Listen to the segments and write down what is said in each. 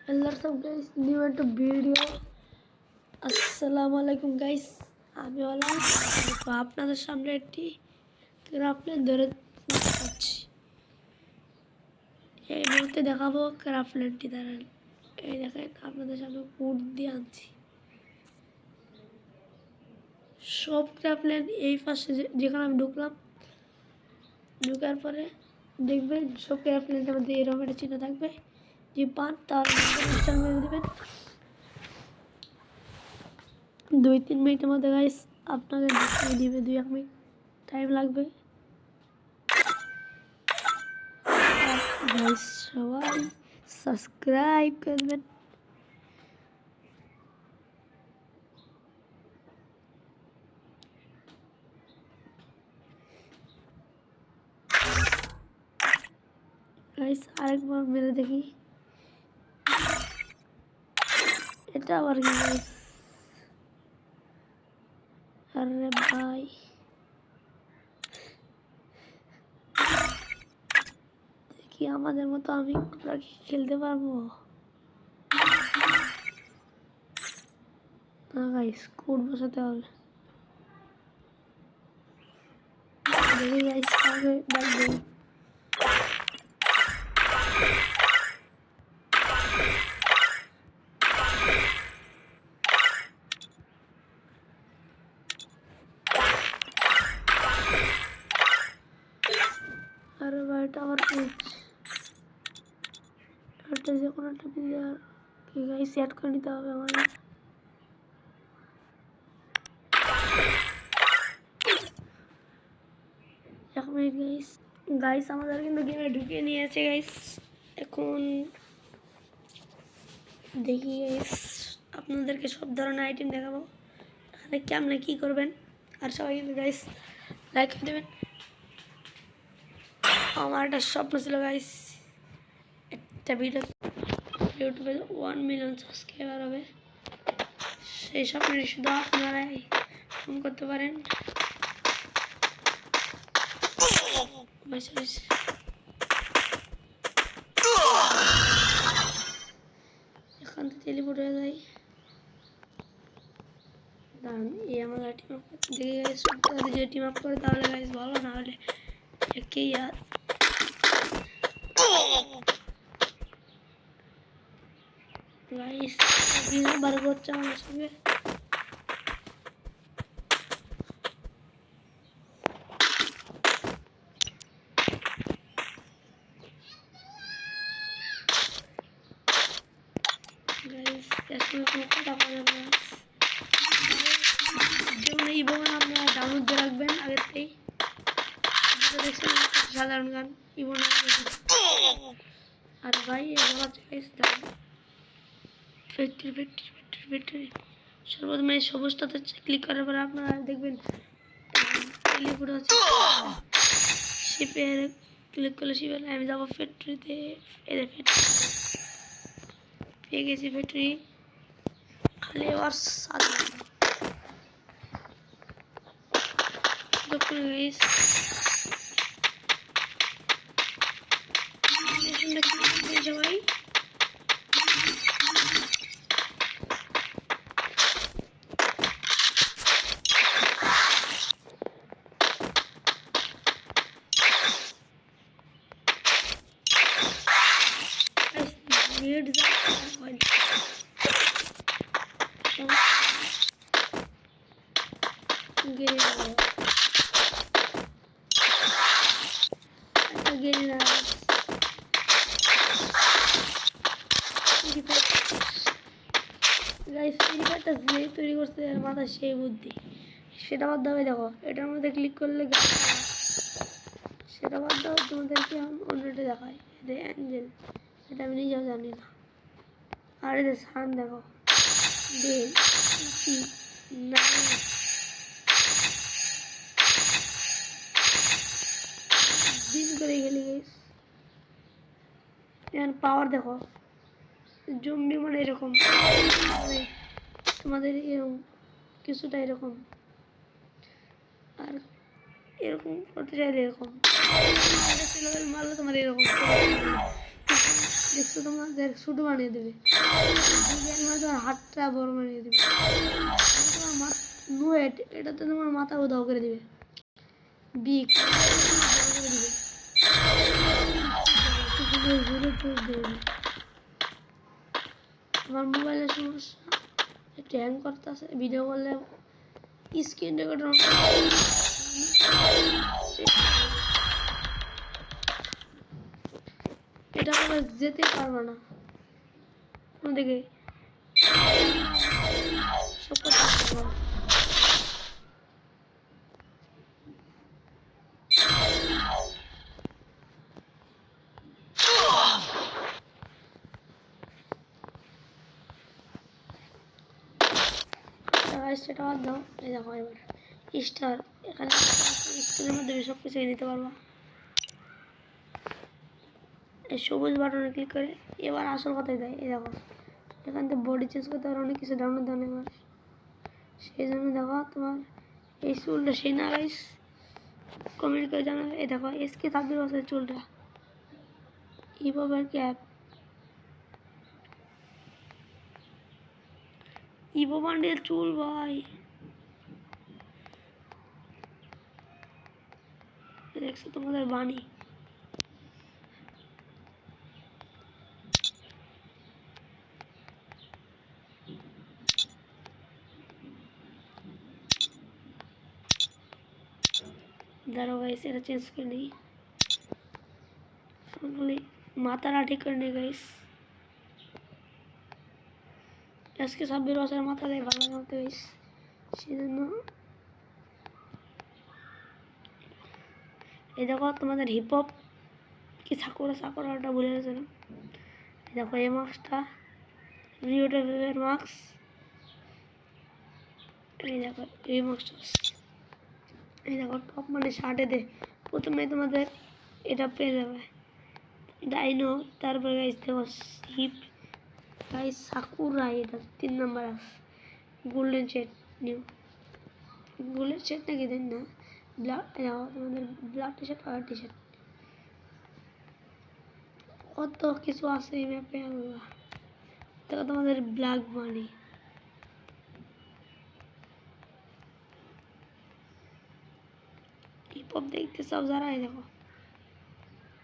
What's up guys, new into video. আসসালামু আলাইকুম guys, আমি হলাম আপনাদের সামনে একটি ক্রাফটল্যান্ড ধরে দেখাচ্ছি। এই মুহূর্তে দেখাবো ক্রাফটল্যান্ডটি দাঁড়ান। এই দেখেন আপনাদের সামনে কোড দিয়ে আনছি। সব ক্রাফটল্যান্ড এই পাশে যেখানে আমি ঢুকলাম, ঢুকার পরে দেখবেন সব ক্রাফটল্যান্ডের মধ্যে এরকম একটা চিহ্ন থাকবে। যে পান তার ইনস্টল মেরে দেবেন। 2-3 মিনিটের মধ্যে গাইস আপনাকে দেখিয়ে দিবে, 2-1 মিনিট টাইম লাগবে। গাইস সবাই সাবস্ক্রাইব করবেন। গাইস আরেকবার মেরে দেখি, এটা আবার কি গাইস? আরে ভাই দেখি আমাদের মতো আমরা কি খেলতে পারবো না? গাইস কোড বসাতে হবে। দেখি গাইস আগে ডাকবেন। আরে ভাই এটা আবার পেজ, এটা যে কোনো একটা প্লেয়ার কি গাইস সেট করে নিতে হবে আমাদের। এক মিনিট গাইস, গাইস আমাদের কিন্তু গেমে ঢুকিয়ে নিয়েছে গাইস। এখন দেখি গাইস আপনাদেরকে সব ধরনের আইটেম দেখাবো, এখানে কেমনে কি করবেন। আর সবাই কিন্তু গাইস লাইক করে দেবেন। আমার একটা স্বপ্ন ছিল গাইস, একটা ভিডিও ইউটিউবে 1 মিলিয়ন সাবস্ক্রাইবার হবে। সেই স্বপ্নটি শুধু আপনারাই ফোন করতে পারেন। এখান থেকে টেলিপোর্ট হয়ে যায়। দাঁড়ান এই আমাদের টিম আপ করতে দেখে গাইস, যদি টিম আপ করে তাহলে গাইস ভালো, না হলে একেই আর গাইস বার করছে আমার সঙ্গে। গাইস এখন কোনো কথা বলা যাবে না। যেমন এই বোন আপনারা ডাউনলোড দিয়ে রাখবেন আগের থেকেই। দেখছেন সাধারণ গান ইবন। আর ভাই এগুলো গাইস দাম ফ্যাক্টরি সর্বপ্রথমে এই সবুজটাতে ক্লিক করার পরে আপনারা দেখবেন টেলিপোর্ট আছে। শিপে ক্লিক করলে শিপে আমি যাবো ফ্যাক্টরিতে। এদের ফ্যাক্টরি পেয়ে গেছি, ফ্যাক্টরি খালি আবার সাথে গাইস সবাই নেট গাইস ফ্রিফায়ারটা যে তৈরি করছে এর মাথায় সেই বুদ্ধি, সেটা বাদ দাও। দেখো এটার মধ্যে ক্লিক করলে সেটা বাদ দাও, তোমাদেরকে এখন অন্যটা দেখায়। এটা অ্যাঞ্জেল, এটা আমি নিজেও জানি না। আর এদের সান দেখো দিন করে গেলি গাইস। এখন পাওয়ার দেখো, জম্বি মানে এরকম, তোমাদের এরকম কিছুটা এরকম, আর এরকম করতে চাইলে এরকম মারলে তোমার এরকম দেখছো। দেখছো তোমাদের ছোটো বানিয়ে দেবে, তোমার হাতটা বড় বানিয়ে দেবে, তোমার নোয়েট এটাতে তোমার মাথা উধাও করে দেবে, বিগ করে দেবে, আমার মোবাইলের সমস্যা একটু হ্যাং করতেছে, ভিডিও করলে স্ক্রিন রেকর্ডার এটা বলে যেতে পারবো না ওদিকে সব করতে পারবো। সেটা বাদ দাও, এই দেখো এবার স্টার, এখানে স্টারের মাধ্যমে সব কিছু নিতে পারবো। এই সবুজ বাটনে ক্লিক করে এবার আসল কথাই দেয়, এই দেখো এখান থেকে বডি চেঞ্জ করতে পারো, অনেক কিছু ডাউনলোড দেওয়া আমার, সেই জন্য দেখো তোমার এই চুলটা সেই না গাইস, কমেন্ট করে জানাবে। এই দেখো এসকে 26 বছরের চুলটা, ইভাবের ক্যাপ, ইভো বান্ডের চুল ভাই, দেখছো তোমাদের বাণী, दारो गाइस এটা চেঞ্জ করে নেই, ফাইনালি মাথাটা ঠিক করে নেই গাইস, আজকে 26 বছরের মাথাটাই ভালো মতো গাইস, সেজন্য এই দেখো তোমাদের হিপ হপ কি সাকুরাটা ভুলে গেছে না, এই দেখো এই মাস্কটা রিও টেপের মাস্ক, এই দেখো এই মাস্কটা, এই দেখো টপ মানে শার্টে দে, প্রথমে তোমাদের এটা পেয়ে যাবে ডাইনো, তারপরে গাইস দেখো হিপ গাইস সাকুরা, এটা 3 নাম্বার আছে, golden set new, golden set নাকি দেন না, ব্ল্যাক তোমাদের ব্ল্যাক টি শার্ট আর টি শার্ট, কত কিছু আছে এই ম্যাপে, আল্লাহ দেখো তোমাদের ব্ল্যাক বানি, হিপ হপ দেখতে চাও যারা, এই দেখো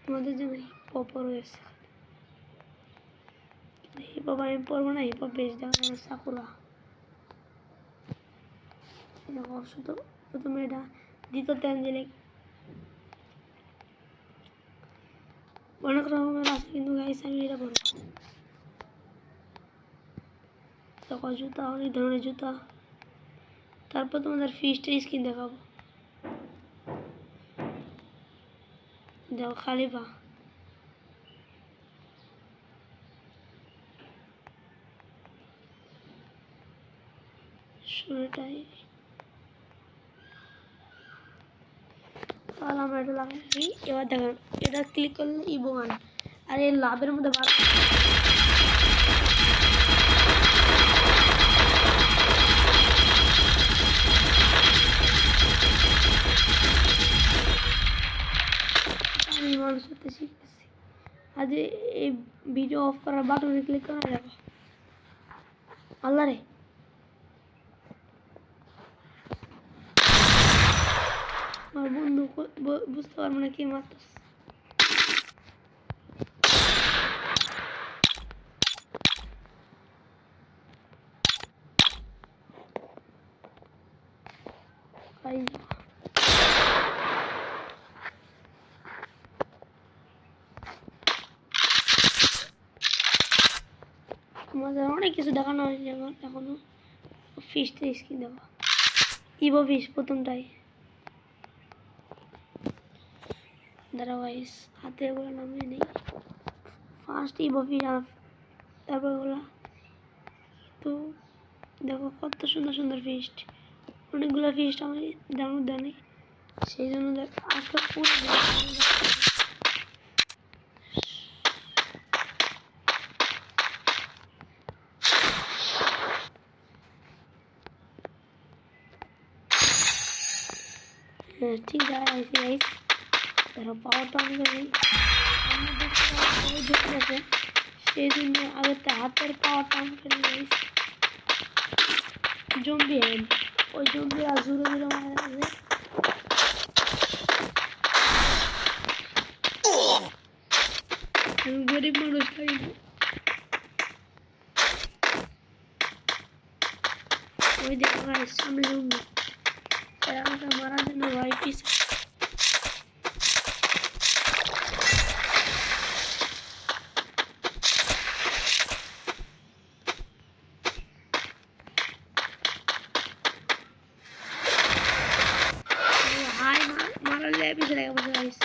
তোমাদের জন্য হিপ হপ রয়েছে, হিপ হপ আমি পড়বো না, হিপ হপ বেশ দেখো সাকুরা, এই দেখো শুধু প্রথমে এটা দ্বিতীয়তে অ্যাঞ্জেলিক, অনেক রকমের আছে কিন্তু গাইস আমি এটা পড়বো, দেখো জুতা অনেক ধরনের জুতা, তারপর তোমাদের ফিস্টের স্কিন দেখাবো, দেখো খালিফা, শুরুটাই তাহলে আমরা এটা লাগাই, এবার দেখেন এটা ক্লিক করলে ইভো গান, আর এই লাভের মধ্যে আমি মানুষ হতে শিখেছি, আজ এই ভিডিও অফ করার বাটনে ক্লিক করা যাবে, আল্লাহ রে আমার বন্ধু বুঝতে পারবো না কি মারতেছে, আমাদের অনেক কিছু দেখানো হয়, যেমন এখনো ফিশতে স্কিন দেওয়া, ইভো ফিশ প্রথমটাই, দাঁড়া গাইস হাতে এগুলো নামিয়ে নেই, ফার্স্ট ইভো ফিশ, তারপর ওগুলো তো দেখো কত সুন্দর সুন্দর ফিস্ট, অনেকগুলো ফিস্ট আমার ডাউনলোড দেওয়া নেই, সেই জন্য আজকে পুরো ঠিক আছে গাইস, তারা পাওয়ারটা অন করে নেই, দেখতে আছে এই জন্য আগে তো হাতের পাওয়ার টান করে গাইস জম্বি হ্যান্ড ওই জম্বি আর জোরে জোরে মারা যাবে আমি গরিব মানুষ খাই ওই দেখো গাইস সামনে জম্বি এরা আমাকে মারার জন্য ভাই পিছে হাই মারালে পিছে লেগে বসে গাইস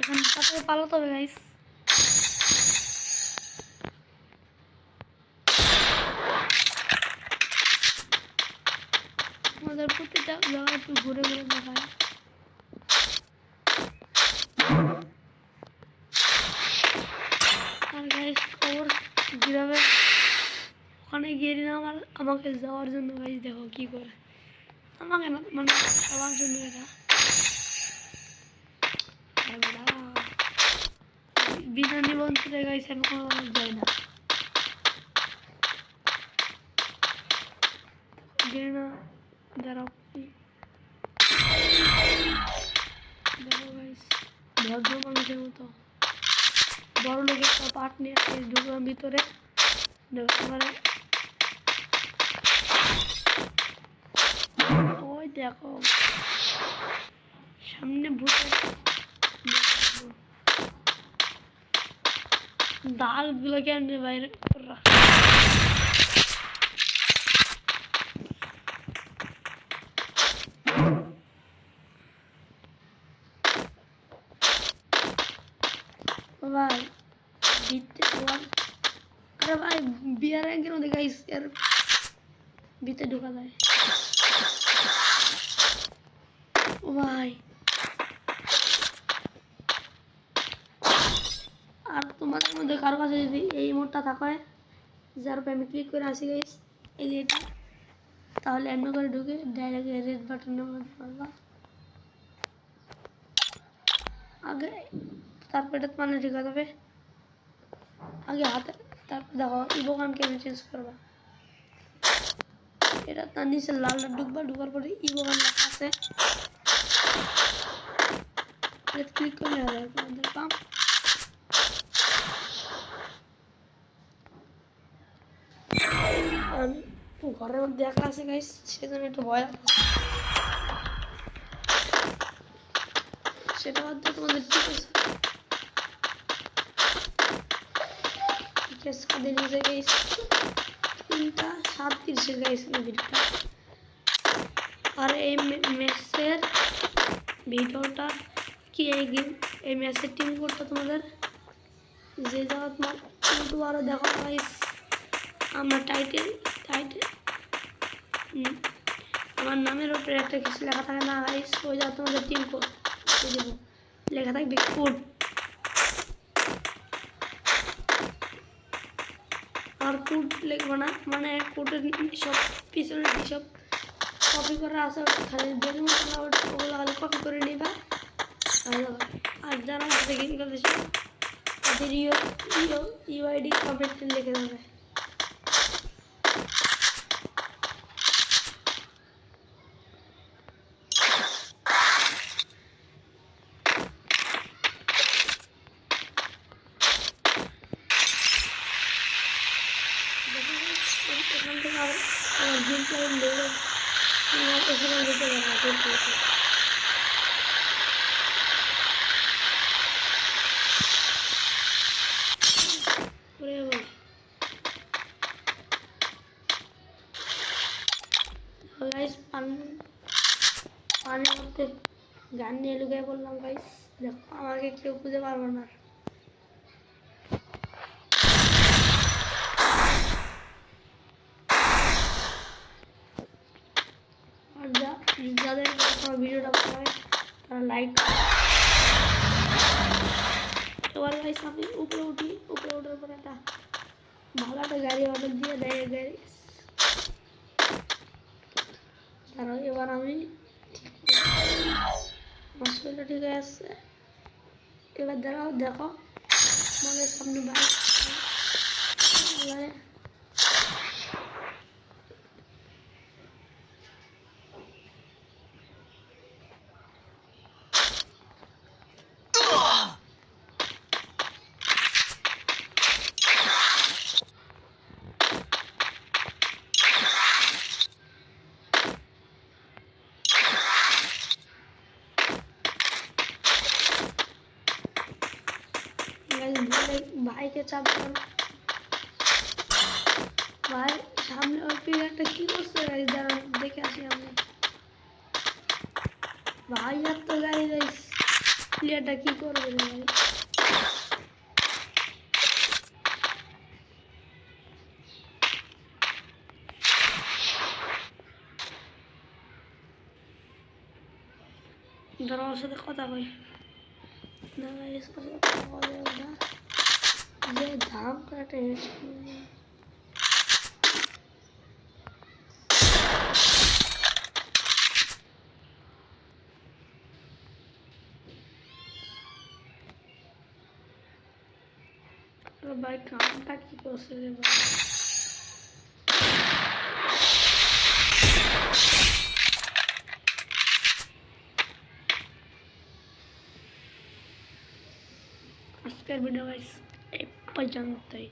এখন তারপরে পালাতে হবে গাইস আমাদের প্রতিটা জায়গা একটু ঘুরে ঘুরে দেখায় আর গাইস খবর যেভাবে ওখানে গিয়ে না আমাকে যাওয়ার জন্য গাইস দেখো কি করে আমাকে না মানে সবার জন্য এটা বিনা নিবন্ধনে গাইস আমি কোনো যাই না গিয়ে না দাঁড়াও দেখো গাইস ভদ্র মানুষের মতো বড় লোকের একটা পাট নিয়ে ঢুকলাম ভিতরে ওই দেখো সামনে ভূতের ডালগুলো কেমনে বাইরে ভাই ভিতরে আরে ভাই বিয়ার কেন দেখাইস এর ভিতরে ঢোকা যায় ও ভাই আর তোমাদের মধ্যে কারো কাছে যদি এই মোডটা থাকে যার উপরে আমি ক্লিক করে আসি গাইস এই যে এটা তাহলে এমনি করে ঢুকে ডাইরেক্ট রেড বাটনের মধ্যে মারবা আগে তারপর এটা মানে ঠিক হয়ে যাবে আগে হাতে তারপর দেখো ইভোগান কেমন চেঞ্জ করবা এটা তার নিচে লাল ঢুকবা ঢুকার পরে ইভোগান লেখা আছে ক্লিক করলে হবে তোমাদের কাম আমি ঘরের মধ্যে একা আছে গাইস সেজন্য একটু ভয় লাগছে সেটা বাদ দিয়ে তোমাদের ঠিক আছে ছাদে নিচে গাইস 3:37 গাইস ভিডিওটা আর এই ম্যাচের ভিডিওটা কি এই ম্যাচের টিম কোডটা তোমাদের যে জায়গা তোমার ইউটিউব আরও দেখো গাইস আমার টাইটেল আমার নামের উপরে একটা কিছু লেখা থাকে না গাইস ওই জায়গা তোমাদের টিম কোড দেবো লেখা থাকবে কোড আর কোড লিখবো না মানে কোডের সব পিছনে সব কপি করা আছে খালি দেখবো ওগুলো খালি কপি করে নিবা আর যারা আমাদের গেম করতেছে তাদের ইউআইডি কমেন্টে লিখে দেবে এখান থেকে আমার গেম প্লে লেগে এখানে যেতে পারবো গেম প্লেতে গাইস পানির মধ্যে গান নিয়ে লুকিয়ে পড়লাম গাইস দেখো আমাকে কেউ খুঁজে পারবো না আর যাদের আমার ভিডিওটা ভালো হয় তারা লাইক এবার গাইস আমি উপরে উঠার পর একটা ভালো একটা গাড়ি অর্ডার দিয়ে দেয় গাড়ি আবার আমি আমার শরীরটা ঠিক হয়ে আসছে। এবার দেখো দেখো আমাদের সামনে বাইক ভাইকে চাপ দিলাম। ভাই সামনে ওই প্লেয়ারটা কি করছে গাইস, দাঁড়ান দেখে আসি আমি। ভাই আর তো গাইস প্লেয়ারটা কি করবে রে ভাই। ধরো ওর সাথে কথা কই না গাইস, ওর সাথে কথা বলা যাবে না। যে ধাম কাটে ভাই, কামটা কি করছে রে ভাই। আজকের ভিডিও গাইস এই পর্যন্তই।